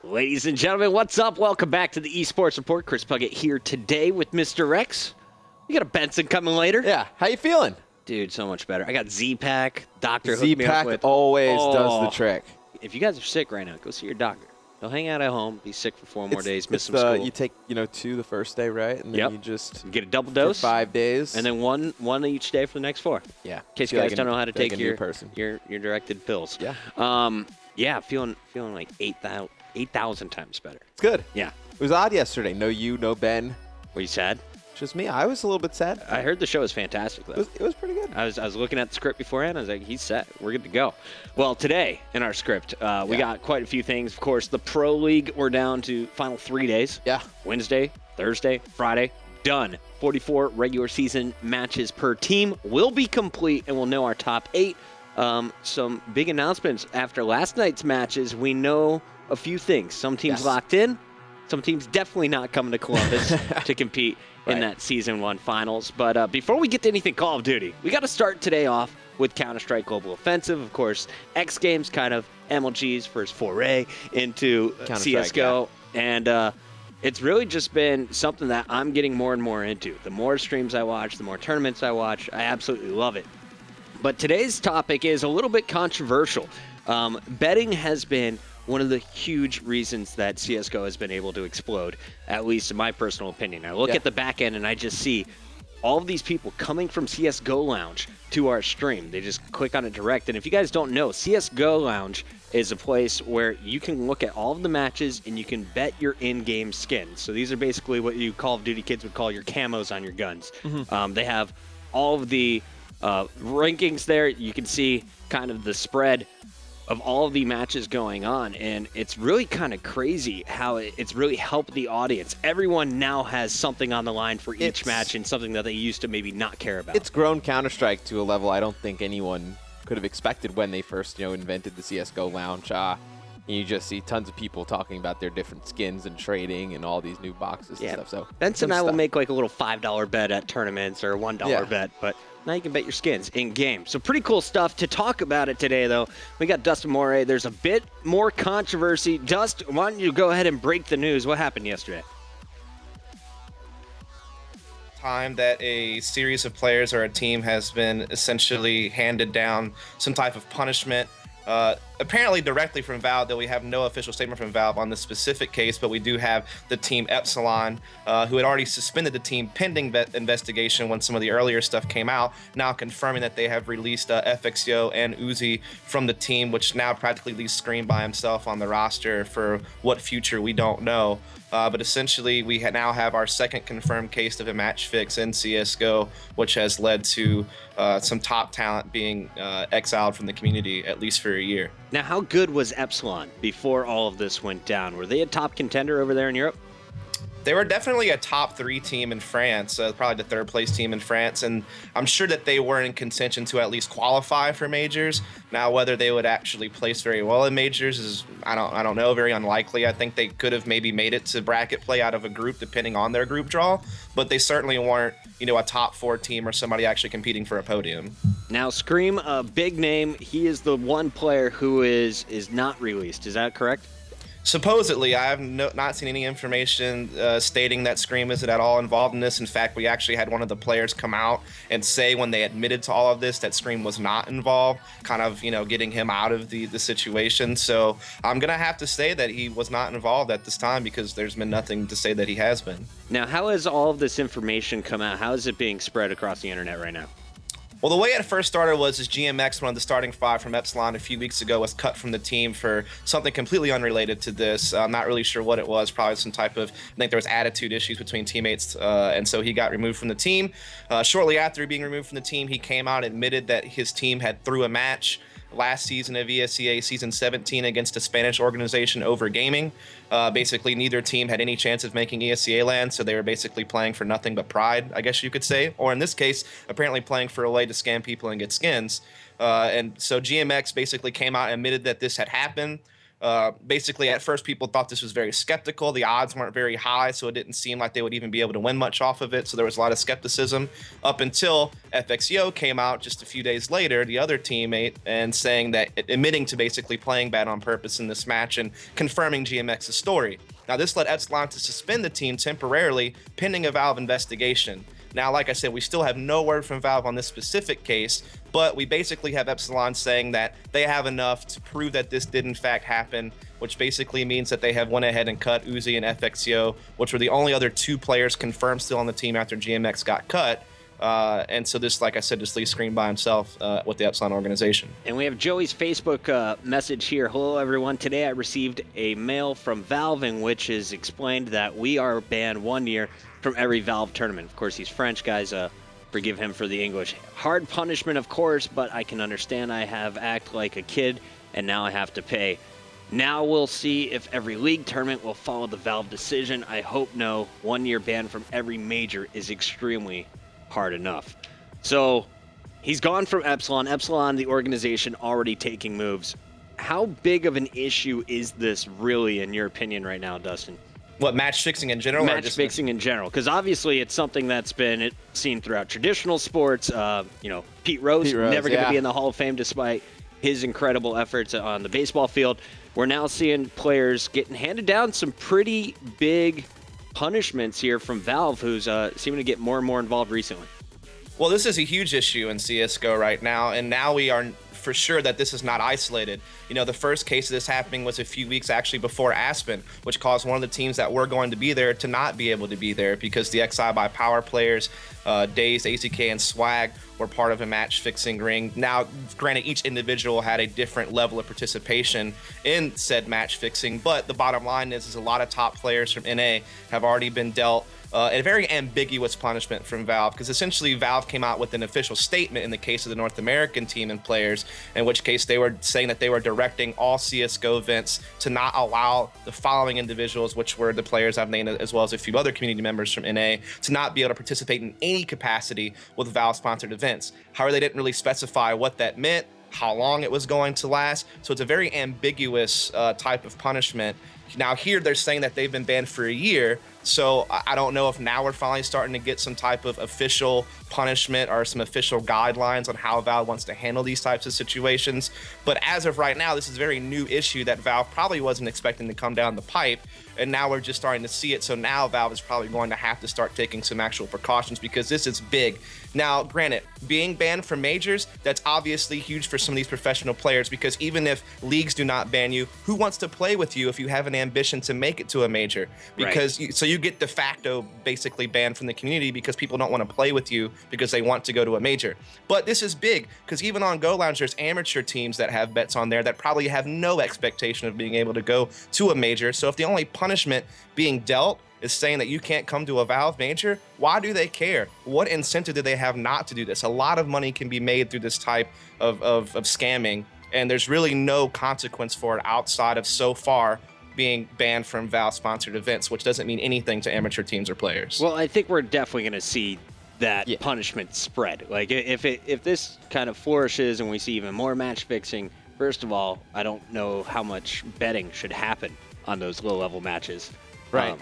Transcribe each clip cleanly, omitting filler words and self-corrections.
Ladies and gentlemen, what's up? Welcome back to the eSports Report. Chris Puckett here today with Mr. Rex. We got a Benson coming later. Yeah, how you feeling? Dude, so much better. I got Z-Pack. Doctor hooked me up with. Z-Pack always does the trick. If you guys are sick right now, go see your doctor. Don't hang out at home. Be sick for 4 more days. Miss some school. You take, 2 the first day, right? And then you just get a double dose. For 5 days. And then one each day for the next 4. Yeah. In case you guys don't know how to take your directed pills. Yeah. Yeah, feeling like 8,000 times better. It's good. Yeah. It was odd yesterday. No you, no Ben. Were you sad? Just me. I was a little bit sad. I heard the show was fantastic, though. It was pretty good. I was looking at the script beforehand. I was like, he's set. We're good to go. Well, today in our script, we got quite a few things. Of course, the Pro League, we're down to final 3 days. Yeah. Wednesday, Thursday, Friday. Done. 44 regular season matches per team will be complete, and we'll know our top 8. Some big announcements after last night's matches. We know a few things. Some teams locked in. Some teams definitely not coming to Columbus to compete in that Season 1 finals. But before we get to anything Call of Duty, we got to start today off with Counter-Strike Global Offensive. Of course, X Games kind of MLG's first foray into CSGO. Yeah. And it's really just been something that I'm getting more and more into. The more streams I watch, the more tournaments I watch, I absolutely love it. But today's topic is a little bit controversial. Betting has been one of the huge reasons that CSGO has been able to explode, at least in my personal opinion. I look at the back end and I just see all of these people coming from CSGO Lounge to our stream. They just click on it direct. And if you guys don't know, CSGO Lounge is a place where you can look at all of the matches and you can bet your in-game skins. So these are basically what you Call of Duty kids would call your camos on your guns. They have all of the rankings there. You can see kind of the spread of all of the matches going on, and it's really kind of crazy how it's really helped the audience. Everyone now has something on the line for each match and something that they used to maybe not care about. It's grown Counter-Strike to a level I don't think anyone could have expected when they first invented the CSGO Lounge. You just see tons of people talking about their different skins and trading and all these new boxes and stuff. So Benson and I will make like a little $5 bet at tournaments or a $1 bet, but now you can bet your skins in-game. So pretty cool stuff. To talk about it today, though, we got Dust Mouret. There's a bit more controversy. Dust, why don't you go ahead and break the news? What happened yesterday? Time that a series of players or a team has been essentially handed down some type of punishment, apparently directly from Valve, though we have no official statement from Valve on this specific case, but we do have the team Epsilon, who had already suspended the team pending investigation when some of the earlier stuff came out, now confirming that they have released FXO and Uzi from the team, which now practically leaves Scream by himself on the roster for what future we don't know. But essentially, we now have our second confirmed case of a match fix in CSGO, which has led to some top talent being exiled from the community, at least for a year. Now, how good was Epsilon before all of this went down? Were they a top contender over there in Europe? They were definitely a top 3 team in France, probably the 3rd place team in France, and I'm sure that they were in contention to at least qualify for majors. Now, whether they would actually place very well in majors is, I don't know, very unlikely. I think they could have maybe made it to bracket play out of a group depending on their group draw, but they certainly weren't, a top 4 team or somebody actually competing for a podium. Now, Scream, a big name. He is the one player who is not released. Is that correct? Supposedly, I have not seen any information stating that Scream is at all involved in this. In fact, we actually had one of the players come out and say when they admitted to all of this that Scream was not involved, kind of, getting him out of the situation. So I'm going to have to say that he was not involved at this time because there's been nothing to say that he has been. Now, how has all of this information come out? How is it being spread across the internet right now? Well, the way it first started was GMX, one of the starting 5 from Epsilon a few weeks ago, was cut from the team for something completely unrelated to this. I'm not really sure what it was, probably some type of, I think there was attitude issues between teammates, and so he got removed from the team. Shortly after being removed from the team, he came out and admitted that his team had threw a match last season of ESEA Season 17 against a Spanish organization over gaming. Basically, neither team had any chance of making ESEA land, so they were basically playing for nothing but pride, I guess you could say. Or in this case, apparently playing for a way to scam people and get skins. And so GMX basically came out and admitted that this had happened. Basically, at first, people thought this was very skeptical. The odds weren't very high, so it didn't seem like they would even be able to win much off of it. So there was a lot of skepticism up until FXEO came out just a few days later, the other teammate, and saying that, admitting to basically playing bad on purpose in this match and confirming GMX's story. Now, this led Epsilon to suspend the team temporarily, pending a Valve investigation. Now, like I said, we still have no word from Valve on this specific case, but we basically have Epsilon saying that they have enough to prove that this did in fact happen, which basically means that they have went ahead and cut Uzi and FXEO, which were the only other 2 players confirmed still on the team after GMX got cut. And so this, like I said, just leaves Screen by himself with the Epsilon organization. And we have Joey's Facebook message here. Hello, everyone. Today I received a mail from Valve in which is explained that we are banned 1 year from every Valve tournament. Of course, he's French, guys. Forgive him for the English. Hard punishment, of course, but I can understand I have acted like a kid, and now I have to pay. Now we'll see if every league tournament will follow the Valve decision. I hope no. 1 year ban from every major is extremely hard enough. So he's gone from Epsilon. Epsilon, the organization, already taking moves. How big of an issue is this really, in your opinion, right now, Dustin? What, match fixing in general? Match fixing in general, because obviously it's something that's been seen throughout traditional sports. You know, Pete Rose never going to be in the Hall of Fame despite his incredible efforts on the baseball field. We're now seeing players getting handed down some pretty big punishments here from Valve, who's seeming to get more and more involved recently. Well, this is a huge issue in CSGO right now, and now we are for sure that this is not isolated. You know, the first case of this happening was a few weeks actually before Aspen, which caused one of the teams that were going to be there to not be able to be there because the XI by Power players, Daze, AZK, and Swag were part of a match-fixing ring. Now, granted, each individual had a different level of participation in said match-fixing, but the bottom line is a lot of top players from NA have already been dealt a very ambiguous punishment from Valve, because essentially Valve came out with an official statement in the case of the North American team and players, in which case they were saying that they were directing all CSGO events to not allow the following individuals, which were the players I've named as well as a few other community members from NA, to not be able to participate in any capacity with Valve-sponsored events. However, they didn't really specify what that meant, how long it was going to last, so it's a very ambiguous type of punishment. Now here they're saying that they've been banned for a year, so I don't know if now we're finally starting to get some type of official punishment or some official guidelines on how Valve wants to handle these types of situations. But as of right now, this is a very new issue that Valve probably wasn't expecting to come down the pipe, and now we're just starting to see it. So now Valve is probably going to have to start taking some actual precautions because this is big. Now, granted, being banned from majors, that's obviously huge for some of these professional players, because even if leagues do not ban you, who wants to play with you if you have an ambition to make it to a major? Because so you get de facto basically banned from the community because people don't want to play with you because they want to go to a major. But this is big because even on Go Lounge, there's amateur teams that have bets on there that probably have no expectation of being able to go to a major. So if the only punishment being dealt is saying that you can't come to a Valve major, why do they care? What incentive do they have not to do this? A lot of money can be made through this type of scamming, and there's really no consequence for it outside of so far being banned from Valve-sponsored events, which doesn't mean anything to amateur teams or players. Well, I think we're definitely going to see that punishment spread. Like, if this kind of flourishes and we see even more match fixing, first of all, I don't know how much betting should happen on those low-level matches. Right.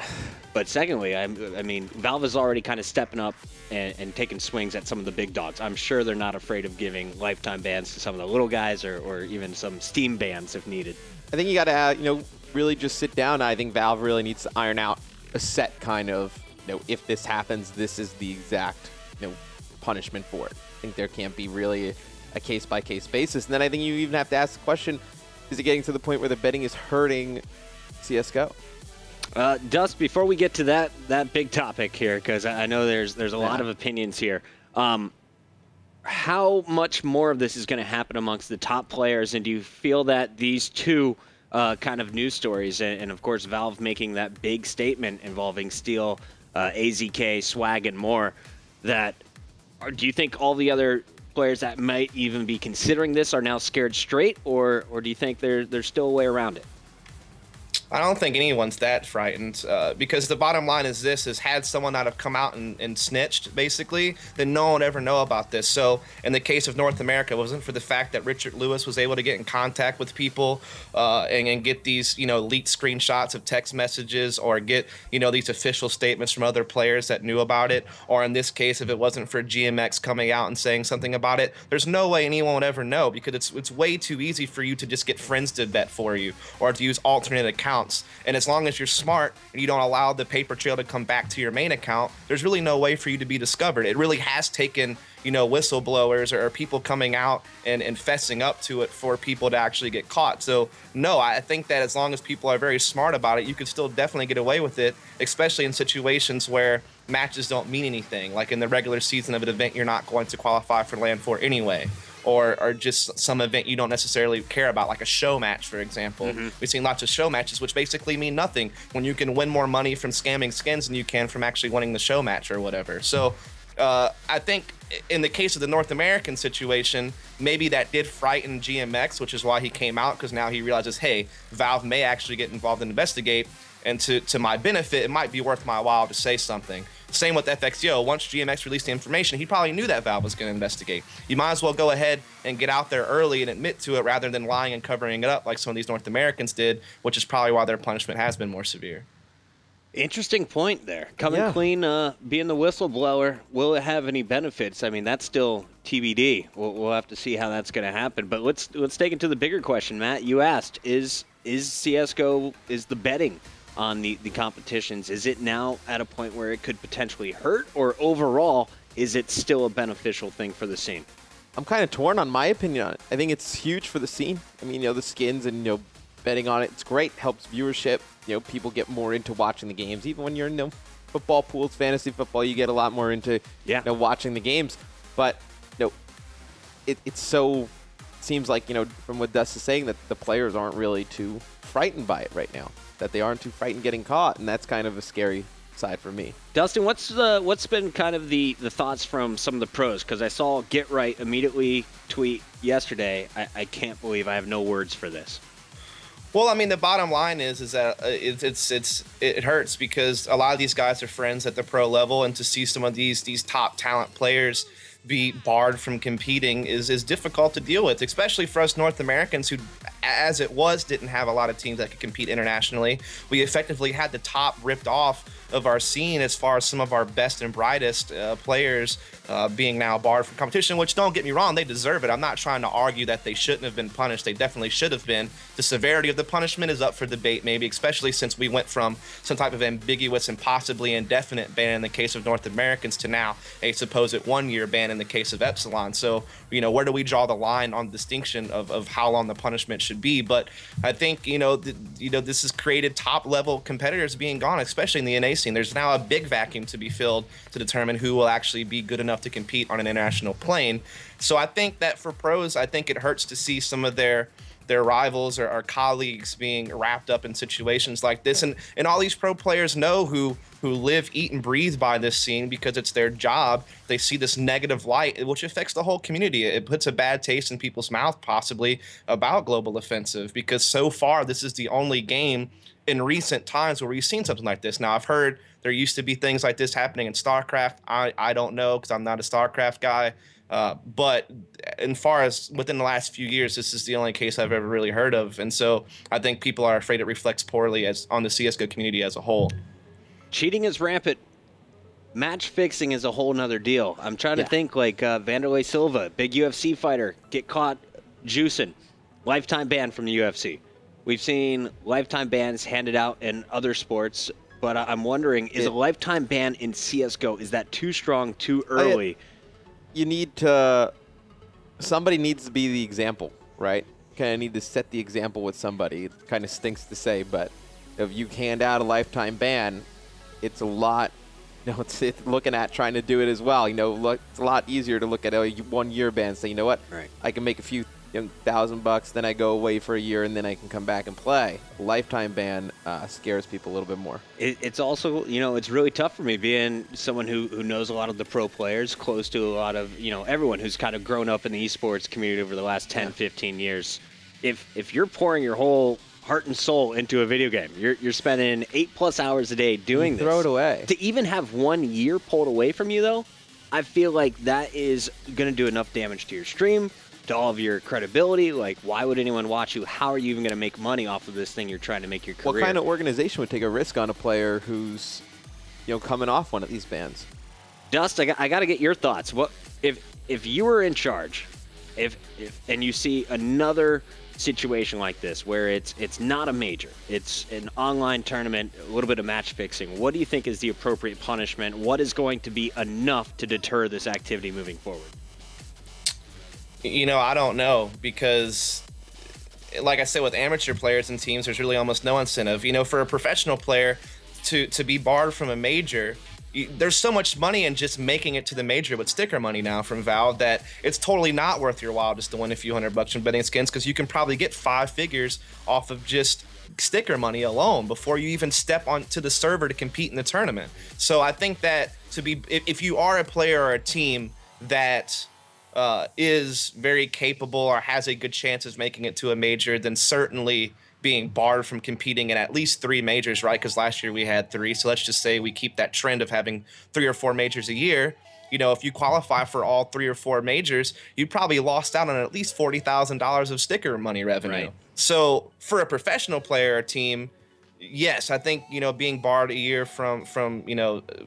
But secondly, I mean, Valve is already kind of stepping up and taking swings at some of the big dogs. I'm sure they're not afraid of giving lifetime bans to some of the little guys or even some Steam bans if needed. I think you got to, you know, really just sit down. I think Valve really needs to iron out a set kind of, you know, if this happens, this is the exact, you know, punishment for it. I think there can't be really a case-by-case basis. And then I think you even have to ask the question, is it getting to the point where the betting is hurting CSGO? Dust, before we get to that big topic here, because I know there's a lot of opinions here, how much more of this is going to happen amongst the top players, and do you feel that these two kind of news stories, and of course Valve making that big statement involving Steel, AZK, Swag, and more, that do you think all the other players that might even be considering this are now scared straight, or do you think there's still a way around it? I don't think anyone's that frightened because the bottom line is this: is had someone not have come out and snitched, basically, then no one would ever know about this. So in the case of North America, it wasn't for the fact that Richard Lewis was able to get in contact with people and get these, leaked screenshots of text messages or get, these official statements from other players that knew about it. Or in this case, if it wasn't for GMX coming out and saying something about it, there's no way anyone would ever know because it's way too easy for you to just get friends to bet for you or to use alternate accounts. And as long as you're smart and you don't allow the paper trail to come back to your main account, there's really no way for you to be discovered. It really has taken, whistleblowers or people coming out and fessing up to it for people to actually get caught. So no, I think that as long as people are very smart about it, you could still definitely get away with it, especially in situations where matches don't mean anything, like in the regular season of an event you're not going to qualify for LAN for anyway. Or just some event you don't necessarily care about, like a show match, for example. We've seen lots of show matches, which basically mean nothing when you can win more money from scamming skins than you can from actually winning the show match or whatever. So I think in the case of the North American situation, maybe that did frighten GMX, which is why he came out, because now he realizes, hey, Valve may actually get involved and investigate, and to my benefit, it might be worth my while to say something. Same with FXYO. Once GMX released the information, he probably knew that Valve was going to investigate. You might as well go ahead and get out there early and admit to it rather than lying and covering it up like some of these North Americans did, which is probably why their punishment has been more severe. Interesting point there. Coming clean, being the whistleblower, will it have any benefits? I mean, that's still TBD. We'll have to see how that's going to happen. But let's take it to the bigger question, Matt. You asked, is CSGO, is the betting on the competitions, is it now at a point where it could potentially hurt, or overall, is it still a beneficial thing for the scene? I'm kind of torn on my opinion on it. I think it's huge for the scene. I mean, the skins and, betting on it, it's great, helps viewership. People get more into watching the games. Even when you're in football pools, fantasy football, you get a lot more into watching the games. But it's so seems like from what Dust is saying that the players aren't really too frightened by it right now. That they aren't too frightened getting caught, and that's kind of a scary side for me. Dustin, what's been kind of the thoughts from some of the pros? Because I saw Get Right immediately tweet yesterday, I can't believe I have no words for this. Well, I mean, the bottom line is that it hurts because a lot of these guys are friends at the pro level, and to see some of these top talent players be barred from competing is difficult to deal with, especially for us North Americans who, as it was, didn't have a lot of teams that could compete internationally. We effectively had the top ripped off of our scene as far as some of our best and brightest players being now barred from competition, which, don't get me wrong, they deserve it. I'm not trying to argue that they shouldn't have been punished. They definitely should have been. The severity of the punishment is up for debate, maybe, especially since we went from some type of ambiguous and possibly indefinite ban in the case of North Americans to now a supposed 1-year ban in the case of Epsilon. So, where do we draw the line on distinction of how long the punishment should be? But I think, this has created top-level competitors being gone, especially in the NA scene. There's now a big vacuum to be filled to determine who will actually be good enough to compete on an international plane. So I think that for pros, I think it hurts to see some of their rivals or colleagues being wrapped up in situations like this. And all these pro players know who live, eat, and breathe by this scene because it's their job. They see this negative light, which affects the whole community. It puts a bad taste in people's mouth, possibly, about Global Offensive, because so far this is the only game in recent times where we've seen something like this. Now, I've heard there used to be things like this happening in StarCraft. I don't know because I'm not a StarCraft guy. But as far as within the last few years, this is the only case I've ever really heard of. And so I think people are afraid it reflects poorly on the CSGO community as a whole. Cheating is rampant. Match fixing is a whole nother deal. I'm trying to think like Vanderlei Silva, big UFC fighter, get caught juicing. Lifetime ban from the UFC. We've seen lifetime bans handed out in other sports, but I'm wondering, is a lifetime ban in CSGO, is that too strong, too early? You need somebody needs to be the example, right? Kind of need to set the example with somebody. It kind of stinks to say, but if you hand out a lifetime ban, it's a lot, it's looking at trying to do it as well. It's a lot easier to look at a 1-year ban and say, you know what, I can make a few $1,000, then I go away for a year, and then I can come back and play. A lifetime ban scares people a little bit more. It's also, it's really tough for me being someone who knows a lot of the pro players, close to a lot of, everyone who's kind of grown up in the esports community over the last 10, 15 years. If you're pouring your whole heart and soul into a video game. You're spending 8+ hours a day doing this. Throw it away. To even have 1 year pulled away from you, though, I feel like that is going to do enough damage to your stream, to all of your credibility. Like, why would anyone watch you? How are you even going to make money off of this thing you're trying to make your career? What kind of organization would take a risk on a player who's, coming off one of these bans? Dust, I got to get your thoughts. What if you were in charge, and you see another situation like this where it's not a major, it's an online tournament, a little bit of match fixing, what do you think is the appropriate punishment? What is going to be enough to deter this activity moving forward? I don't know, because like I said, with amateur players and teams, there's really almost no incentive. For a professional player to be barred from a major, there's so much money in just making it to the major with sticker money now from Valve that it's totally not worth your while just to win a few $100 from betting skins, because you can probably get 5 figures off of just sticker money alone before you even step onto the server to compete in the tournament. So I think that if you are a player or a team that is very capable or has a good chance of making it to a major, then certainly being barred from competing in at least 3 majors, right? Because last year we had 3. So let's just say we keep that trend of having 3 or 4 majors a year. If you qualify for all 3 or 4 majors, you probably lost out on at least $40,000 of sticker money revenue. Right. So for a professional player or team, yes, I think, being barred a year from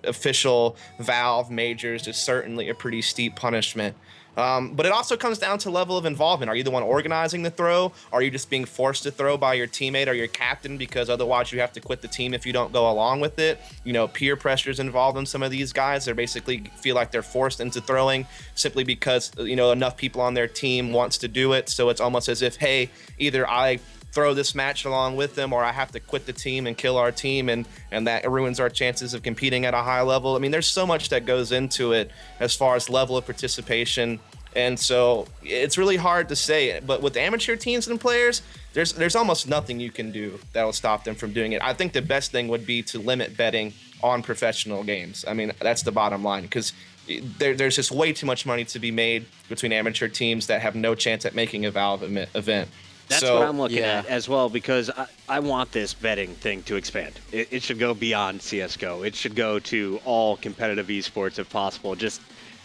official Valve majors is certainly a pretty steep punishment. But it also comes down to level of involvement. Are you the one organizing the throw? Are you just being forced to throw by your teammate or your captain because otherwise you have to quit the team if you don't go along with it? Peer pressure is involved in some of these guys. They basically feel like they're forced into throwing simply because, enough people on their team wants to do it. So it's almost as if, hey, either I throw this match along with them or I have to quit the team and kill our team, and that ruins our chances of competing at a high level. I mean, there's so much that goes into it as far as level of participation, and so it's really hard to say. But with amateur teams and players, there's almost nothing you can do that'll stop them from doing it. I think the best thing would be to limit betting on professional games. I mean, that's the bottom line, because there's just way too much money to be made between amateur teams that have no chance at making a Valve event. That's what I'm looking at as well, because I want this betting thing to expand. It should go beyond CSGO. It should go to all competitive esports if possible.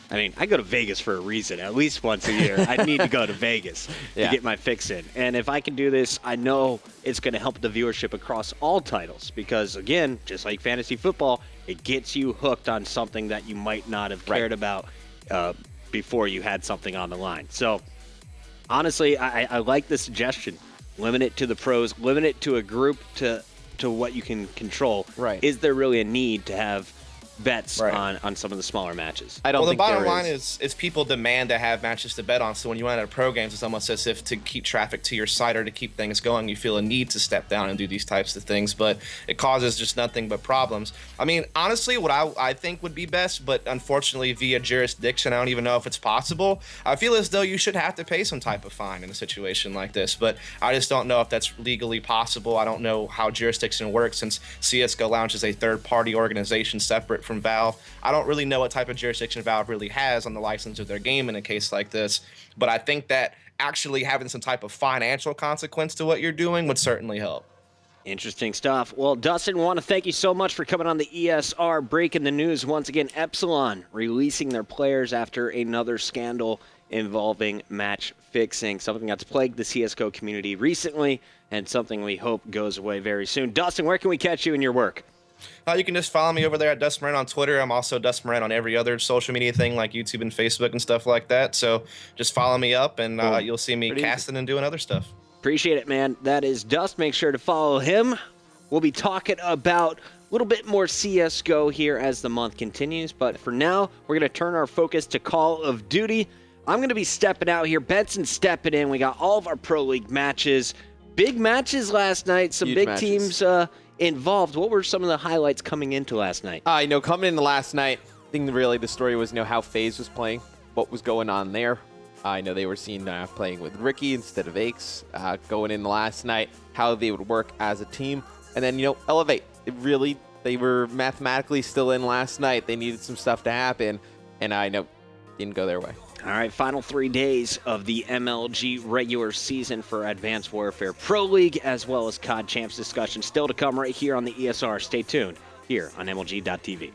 I go to Vegas for a reason. At least once a year, I need to go to Vegas to get my fix in. And if I can do this, I know it's going to help the viewership across all titles, because, again, just like fantasy football, it gets you hooked on something that you might not have cared about before you had something on the line. So, honestly, I like the suggestion. Limit it to the pros. Limit it to a group to what you can control. Right. Is there really a need to have bets on some of the smaller matches? I don't think the bottom line is people demand to have matches to bet on. So when you run out of pro games, it's almost as if to keep traffic to your site or to keep things going, you feel a need to step down and do these types of things. But it causes just nothing but problems. I mean, honestly, what I think would be best, but unfortunately via jurisdiction, I don't even know if it's possible. I feel as though you should have to pay some type of fine in a situation like this. But I just don't know if that's legally possible. I don't know how jurisdiction works, since CSGO Lounge is a third-party organization separate from Valve. I don't really know what type of jurisdiction Valve really has on the license of their game in a case like this, but I think that actually having some type of financial consequence to what you're doing would certainly help. Interesting stuff. Well, Dustin, we want to thank you so much for coming on the ESR, breaking the news once again. Epsilon releasing their players after another scandal involving match fixing, something that's plagued the CSGO community recently and something we hope goes away very soon. Dustin, where can we catch you in your work? You can just follow me over there at Dust Mouret on Twitter. I'm also Dust Mouret on every other social media thing like YouTube and Facebook and stuff like that. So just follow me up, and you'll see me casting and doing other stuff. Appreciate it, man. That is Dust. Make sure to follow him. We'll be talking about a little bit more CSGO here as the month continues. But for now, we're going to turn our focus to Call of Duty. I'm going to be stepping out here. Benson's stepping in. We got all of our Pro League matches. Big matches last night. Some big teams involved. What were some of the highlights coming into last night? Coming into last night, I think really the story was how FaZe was playing, what was going on there. I know they were seen playing with Ricky instead of Aches going in last night, how they would work as a team. And then, Elevate. They were mathematically still in last night. They needed some stuff to happen, and I know didn't go their way. All right, final 3 days of the MLG regular season for Advanced Warfare Pro League, as well as COD Champs discussion still to come right here on the ESR. Stay tuned here on MLG.tv.